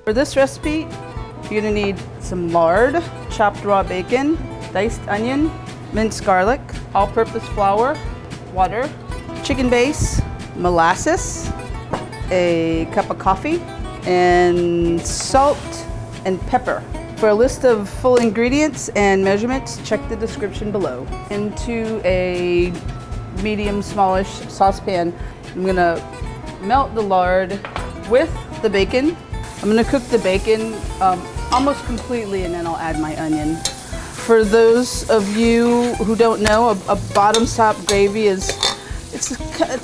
For this recipe, you're gonna need some lard, chopped raw bacon, diced onion, minced garlic, all-purpose flour, water, chicken base, molasses, a cup of coffee, and salt and pepper. For a list of full ingredients and measurements, check the description below. Into a medium smallish saucepan, I'm gonna melt the lard with the bacon. I'm gonna cook the bacon almost completely, and then I'll add my onion. For those of you who don't know, a Bottomsop gravy it's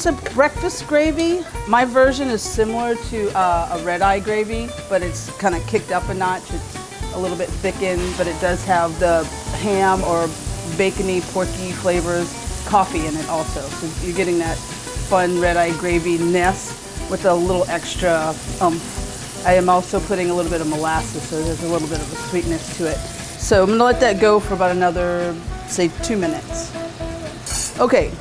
a breakfast gravy. My version is similar to a red eye gravy, but it's kind of kicked up a notch. It's a little bit thickened, but it does have the ham or bacony, porky flavors, coffee in it also. So you're getting that fun red eye gravy-ness with a little extra oomph. I am also putting a little bit of molasses, so there's a little bit of a sweetness to it. So I'm gonna let that go for about another, say, 2 minutes. Okay,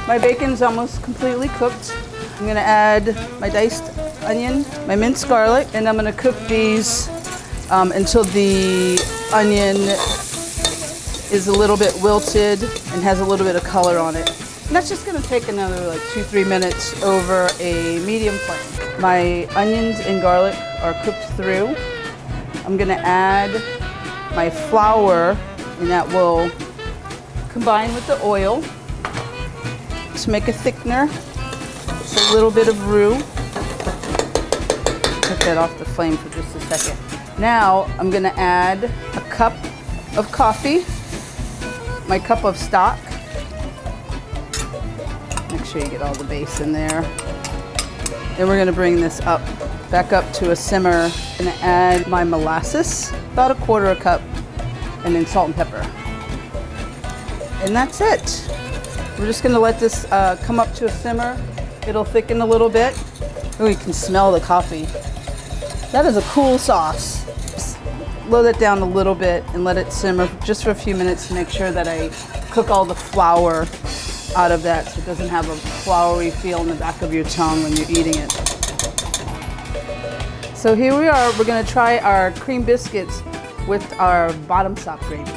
my bacon's almost completely cooked. I'm gonna add my diced onion, my minced garlic, and I'm gonna cook these until the onion is a little bit wilted and has a little bit of color on it. And that's just gonna take another like 2-3 minutes over a medium flame. My onions and garlic are cooked through. I'm gonna add my flour, and that will combine with the oil to make a thickener. Just a little bit of roux. Take that off the flame for just a second. Now I'm gonna add a cup of coffee, my cup of stock. Make sure you get all the base in there. Then we're gonna bring this back up to a simmer. I'm gonna add my molasses, about 1/4 cup, and then salt and pepper. And that's it. We're just gonna let this come up to a simmer. It'll thicken a little bit. Oh, you can smell the coffee. That is a cool sauce. Just lower it down a little bit and let it simmer just for a few minutes to make sure that I cook all the flour out of that so it doesn't have a floury feel in the back of your tongue when you're eating it. So here we are, we're gonna try our cream biscuits with our Bottomsop gravy.